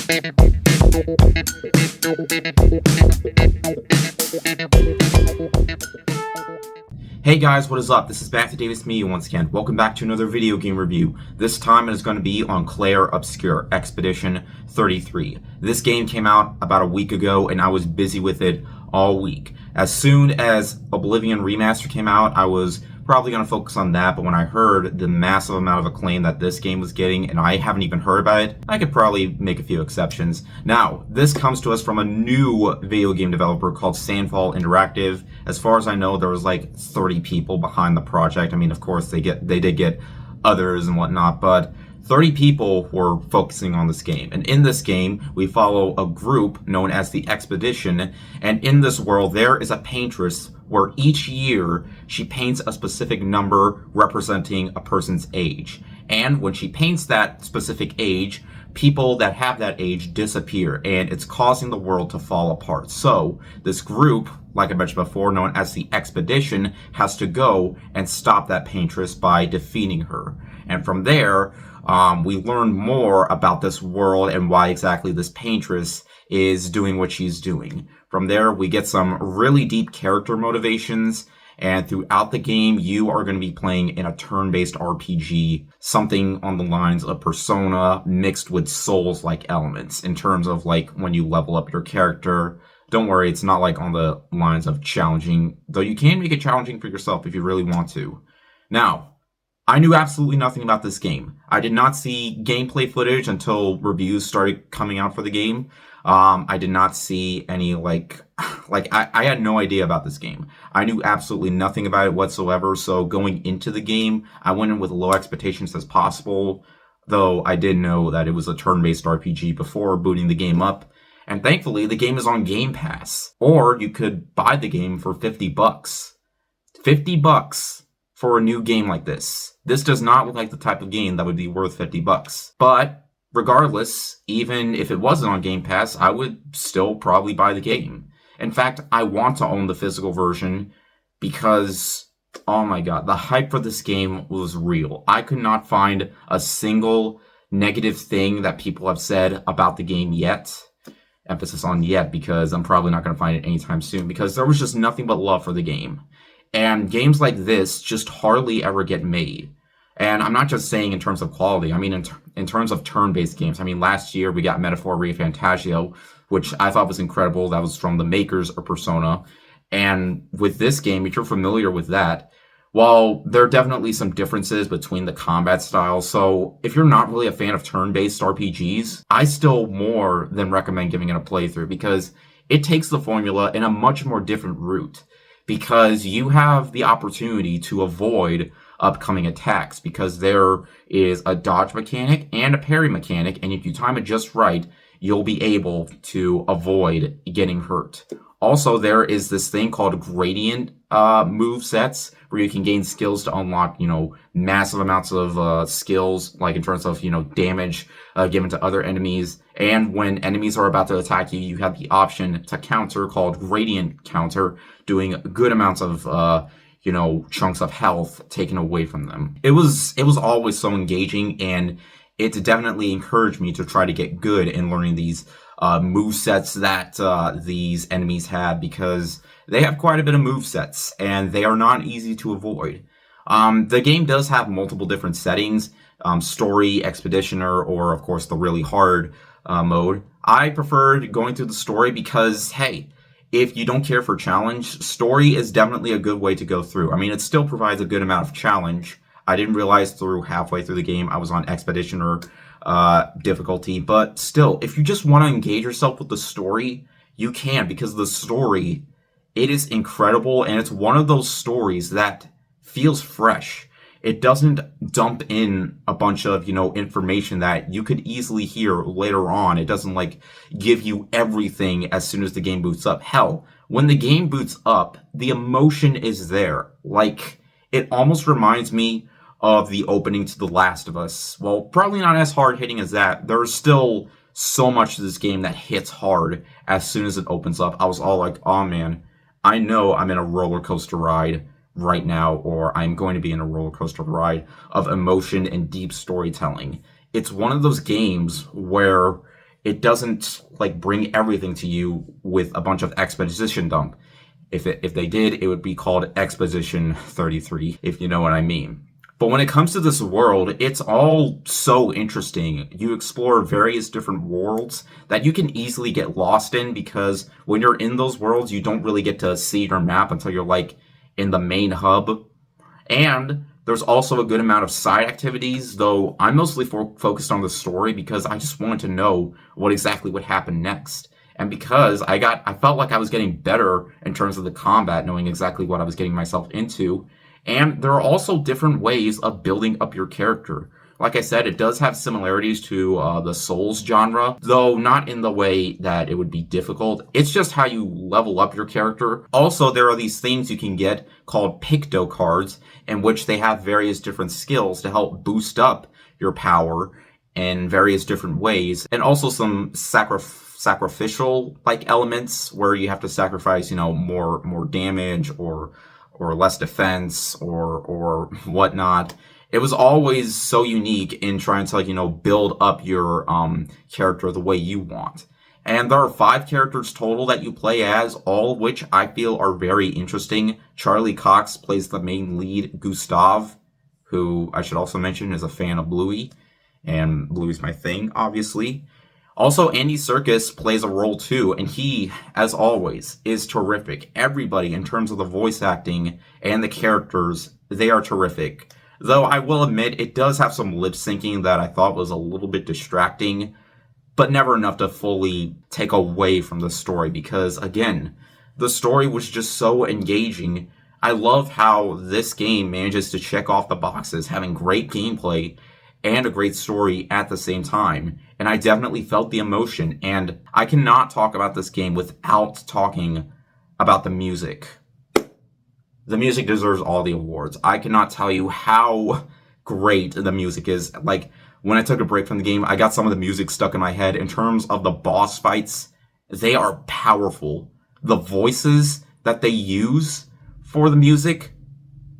Hey guys, what is up? This is Matthew Davis Media once again. Welcome back to another video game review. This time it is going to be on Clair Obscur Expedition 33. This game came out about a week ago and I was busy with it all week. As soon as Oblivion Remaster came out, I was probably going to focus on that, but when I heard the massive amount of acclaim that this game was getting, and I haven't even heard about it, I could probably make a few exceptions. Now, this comes to us from a new video game developer called Sandfall Interactive. As far as I know, there was like 30 people behind the project. I mean, of course, they did get others and whatnot, but 30 people were focusing on this game. And in this game, we follow a group known as the Expedition. And in this world, there is a paintress where each year she paints a specific number representing a person's age. And when she paints that specific age, people that have that age disappear, and it's causing the world to fall apart. So this group, like I mentioned before, known as the Expedition, has to go and stop that paintress by defeating her. And from there, we learn more about this world and why exactly this paintress is doing what she's doing. From there, we get some really deep character motivations, and throughout the game, you are going to be playing in a turn-based RPG, something on the lines of Persona mixed with Souls-like elements in terms of like when you level up your character. Don't worry, it's not like on the lines of challenging, though you can make it challenging for yourself if you really want to. Now, I knew absolutely nothing about this game. I did not see gameplay footage until reviews started coming out for the game. I did not see any, I had no idea about this game. I knew absolutely nothing about it whatsoever, so going into the game, I went in with low expectations as possible, though I did know that it was a turn-based RPG before booting the game up. And thankfully, the game is on Game Pass. Or you could buy the game for $50. $50 for a new game like this. This does not look like the type of game that would be worth $50. But regardless, even if it wasn't on Game Pass, I would still probably buy the game. In fact, I want to own the physical version because, oh my god, the hype for this game was real. I could not find a single negative thing that people have said about the game yet. Emphasis on yet, because I'm probably not going to find it anytime soon, because there was just nothing but love for the game. And games like this just hardly ever get made. And I'm not just saying in terms of quality. I mean, in terms of turn-based games. I mean, last year we got Metaphor ReFantazio, which I thought was incredible. That was from the makers of Persona. And with this game, if you're familiar with that, while there are definitely some differences between the combat styles, so if you're not really a fan of turn-based RPGs, I still more than recommend giving it a playthrough, because it takes the formula in a much more different route. Because you have the opportunity to avoid upcoming attacks, because there is a dodge mechanic and a parry mechanic, and if you time it just right, you'll be able to avoid getting hurt. Also, there is this thing called gradient move sets, where you can gain skills to unlock, massive amounts of skills, like in terms of, damage given to other enemies. And when enemies are about to attack you, you have the option to counter, called gradient counter, doing good amounts of, chunks of health taken away from them. It was always so engaging, and it definitely encouraged me to try to get good in learning these movesets that these enemies have, because they have quite a bit of movesets, and they are not easy to avoid. The game does have multiple different settings, story, expeditioner, or of course the really hard mode. I preferred going through the story because, hey, if you don't care for challenge, story is definitely a good way to go through. I mean, it still provides a good amount of challenge. I didn't realize halfway through the game I was on expeditioner difficulty, but still, if you just want to engage yourself with the story, you can, because the story, it is incredible, and it's one of those stories that feels fresh. It doesn't dump in a bunch of, information that you could easily hear later on. It doesn't, give you everything as soon as the game boots up. Hell, when the game boots up, the emotion is there. It almost reminds me of the opening to The Last of Us. Well, probably not as hard-hitting as that. There's still so much to this game that hits hard as soon as it opens up. I was all like, oh man, I know I'm in a roller coaster ride right now, or I'm going to be in a roller coaster ride of emotion and deep storytelling. It's one of those games where it doesn't like bring everything to you with a bunch of exposition dump. If they did, it would be called Exposition 33, if you know what I mean. But when it comes to this world, it's all so interesting. You explore various different worlds that you can easily get lost in, because when you're in those worlds, you don't really get to see your map until you're like in the main hub. And there's also a good amount of side activities, though I'm mostly focused on the story because I just wanted to know what exactly would happen next. And because I felt like I was getting better in terms of the combat, knowing exactly what I was getting myself into. And there are also different ways of building up your character. Like I said, it does have similarities to the Souls genre, though not in the way that it would be difficult. It's just how you level up your character. Also, there are these things you can get called Picto cards, in which they have various different skills to help boost up your power in various different ways, and also some sacrificial like elements where you have to sacrifice, more damage or less defense or whatnot. It was always so unique in trying to build up your character the way you want. And there are 5 characters total that you play as, all of which I feel are very interesting. Charlie Cox plays the main lead, Gustav, who I should also mention is a fan of Bluey, and Bluey's my thing, obviously. Also, Andy Serkis plays a role too, and he, as always, is terrific. Everybody, in terms of the voice acting and the characters, they are terrific. Though I will admit, it does have some lip syncing that I thought was a little bit distracting, but never enough to fully take away from the story, because, again, the story was just so engaging. I love how this game manages to check off the boxes, having great gameplay and a great story at the same time. And I definitely felt the emotion, and I cannot talk about this game without talking about the music. The music deserves all the awards. I cannot tell you how great the music is. Like, when I took a break from the game, I got some of the music stuck in my head. In terms of the boss fights, they are powerful. The voices that they use for the music,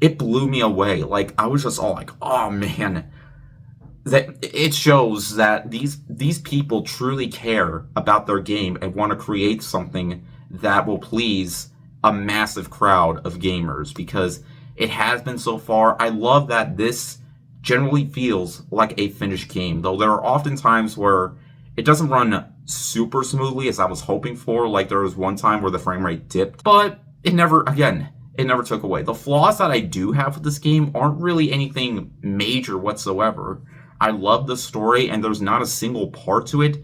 it blew me away. Like, I was just all like, oh man. That it shows that these people truly care about their game and want to create something that will please a massive crowd of gamers, because it has been so far. I love that this generally feels like a finished game, though there are often times where it doesn't run super smoothly as I was hoping for. Like, there was one time where the frame rate dipped, but it never took away. The flaws that I do have with this game aren't really anything major whatsoever. I love the story, and there's not a single part to it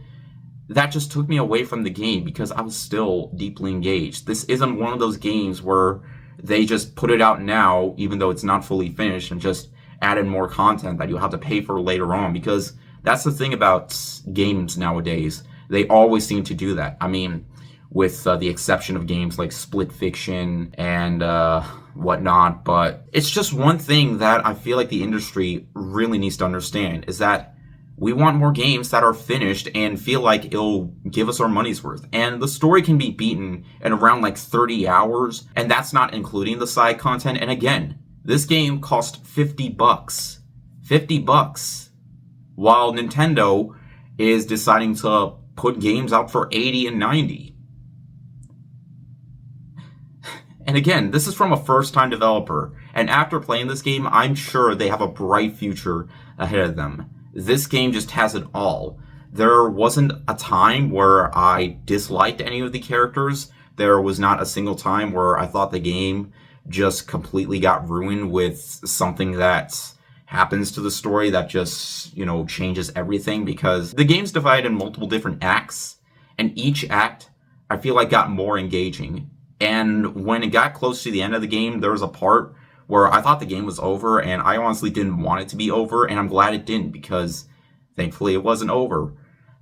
that just took me away from the game, because I was still deeply engaged. This isn't one of those games where they just put it out now, even though it's not fully finished, and just added more content that you'll have to pay for later on, because that's the thing about games nowadays. They always seem to do that. I mean, with the exception of games like Split Fiction and whatnot, but it's just one thing that I feel like the industry really needs to understand, is that we want more games that are finished and feel like it'll give us our money's worth. And the story can be beaten in around like 30 hours, and that's not including the side content. And again, this game cost $50. $50. While Nintendo is deciding to put games out for 80 and 90. And again, this is from a first-time developer, and after playing this game, I'm sure they have a bright future ahead of them. This game just has it all. There wasn't a time where I disliked any of the characters. There was not a single time where I thought the game just completely got ruined with something that happens to the story that just, changes everything, because the game's divided in multiple different acts, and each act, I feel like, got more engaging. And when it got close to the end of the game, there was a part where I thought the game was over, and I honestly didn't want it to be over, and I'm glad it didn't, because thankfully it wasn't over.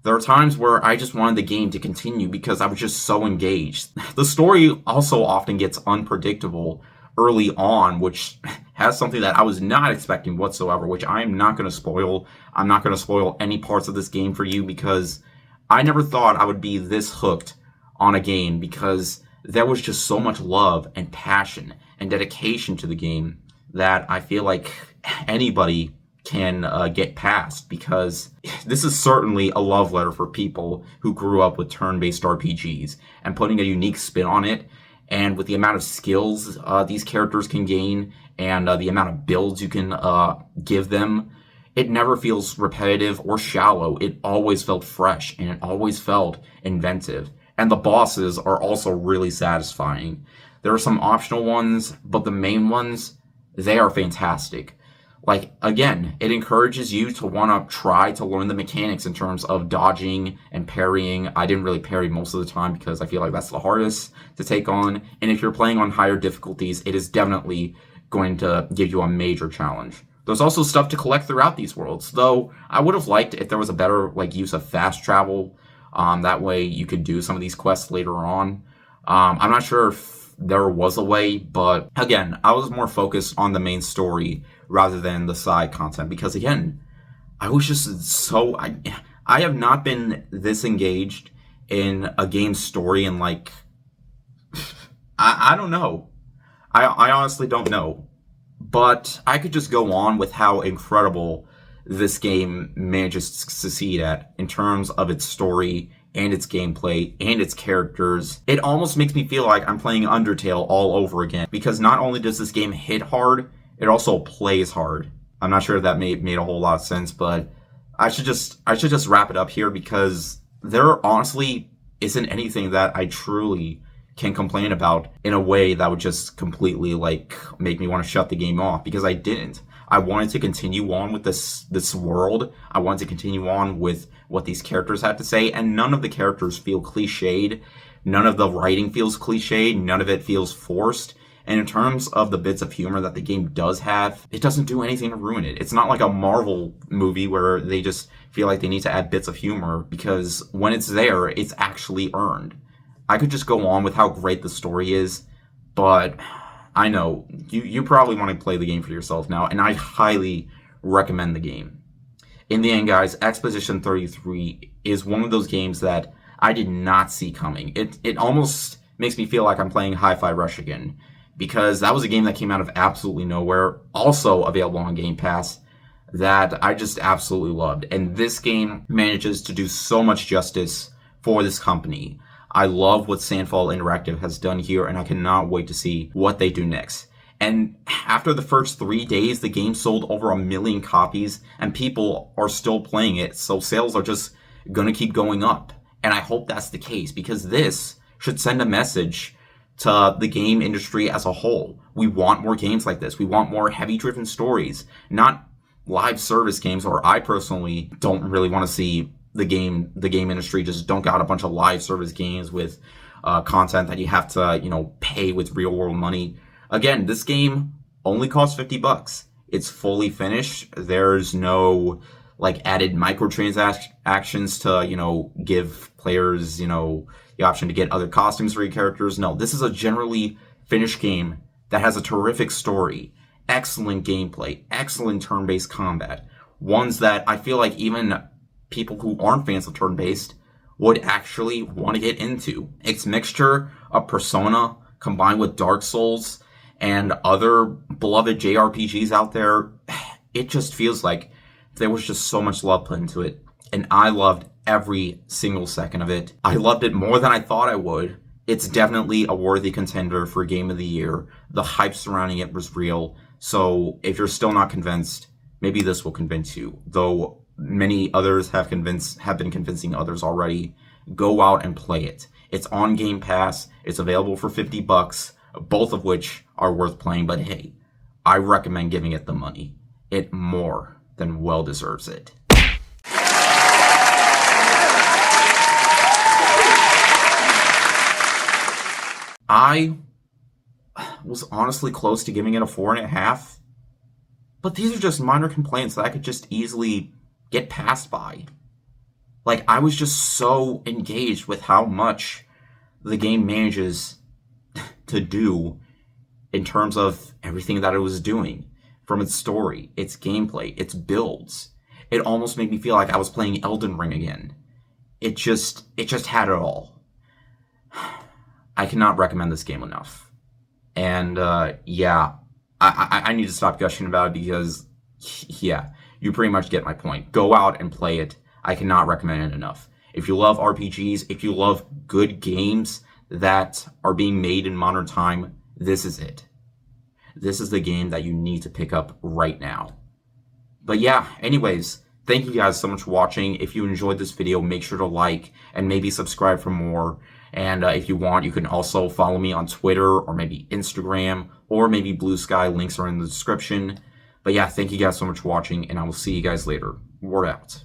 There are times where I just wanted the game to continue because I was just so engaged. The story also often gets unpredictable early on, which has something that I was not expecting whatsoever, which I'm not going to spoil. I'm not going to spoil any parts of this game for you, because I never thought I would be this hooked on a game, because there was just so much love and passion and dedication to the game that I feel like anybody can get past, because this is certainly a love letter for people who grew up with turn-based RPGs, and putting a unique spin on it, and with the amount of skills these characters can gain, and the amount of builds you can give them, it never feels repetitive or shallow. It always felt fresh, and it always felt inventive. And the bosses are also really satisfying. There are some optional ones, but the main ones, they are fantastic. Like, again, it encourages you to want to try to learn the mechanics in terms of dodging and parrying. I didn't really parry most of the time because I feel like that's the hardest to take on. And if you're playing on higher difficulties, it is definitely going to give you a major challenge. There's also stuff to collect throughout these worlds, though I would have liked if there was a better use of fast travel. That way you could do some of these quests later on. I'm not sure if there was a way, but again, I was more focused on the main story rather than the side content, because again, I was just so I have not been this engaged in a game's story in like I don't know. I honestly don't know. But I could just go on with how incredible this game manages to succeed at in terms of its story and its gameplay and its characters. It almost makes me feel like I'm playing Undertale all over again, because not only does this game hit hard, it also plays hard. I'm not sure if that made a whole lot of sense, but I should just wrap it up here, because there honestly isn't anything that I truly can complain about in a way that would just completely make me want to shut the game off, because I didn't. I wanted to continue on with this world. I wanted to continue on with what these characters had to say, and none of the characters feel cliched. None of the writing feels cliched. None of it feels forced. And in terms of the bits of humor that the game does have, it doesn't do anything to ruin it. It's not like a Marvel movie where they just feel like they need to add bits of humor, because when it's there, it's actually earned. I could just go on with how great the story is, but I know you probably want to play the game for yourself now, and I highly recommend the game. In the end, guys, Expedition 33 is one of those games that I did not see coming. It almost makes me feel like I'm playing Hi-Fi Rush again, because that was a game that came out of absolutely nowhere, also available on Game Pass, that I just absolutely loved. And this game manages to do so much justice for this company. I love what Sandfall Interactive has done here, and I cannot wait to see what they do next. And after the first 3 days, the game sold over 1 million copies, and people are still playing it, so sales are just going to keep going up. And I hope that's the case, because this should send a message to the game industry as a whole. We want more games like this. We want more heavy-driven stories, not live service games, or I personally don't really want to see the game industry just dunk out a bunch of live service games with content that you have to, pay with real world money. Again, this game only costs $50. It's fully finished. There's no added microtransactions to, give players, the option to get other costumes for your characters. No, this is a generally finished game that has a terrific story, excellent gameplay, excellent turn-based combat, ones that I feel like even people who aren't fans of turn-based would actually want to get into. Its mixture of Persona combined with Dark Souls and other beloved JRPGs out there, it just feels like there was just so much love put into it. And I loved every single second of it. I loved it more than I thought I would. It's definitely a worthy contender for Game of the Year. The hype surrounding it was real. So if you're still not convinced, maybe this will convince you. Though many others have been convincing others already. Go out and play it. It's on Game Pass. It's available for $50, both of which are worth playing. But hey, I recommend giving it the money. It more than well deserves it. I was honestly close to giving it a 4.5, but these are just minor complaints that I could just easily get passed by. I was just so engaged with how much the game manages to do in terms of everything that it was doing, from its story, its gameplay, its builds. It almost made me feel like I was playing Elden Ring again. It just had it all. I cannot recommend this game enough. And I need to stop gushing about it, because you pretty much get my point. Go out and play it. I cannot recommend it enough. If you love RPGs, if you love good games that are being made in modern time, this is it. This is the game that you need to pick up right now. But yeah, anyways, thank you guys so much for watching. If you enjoyed this video, make sure to like and maybe subscribe for more. And if you want, you can also follow me on Twitter or maybe Instagram or maybe Blue Sky. Links are in the description. But yeah, thank you guys so much for watching, and I will see you guys later. Word out.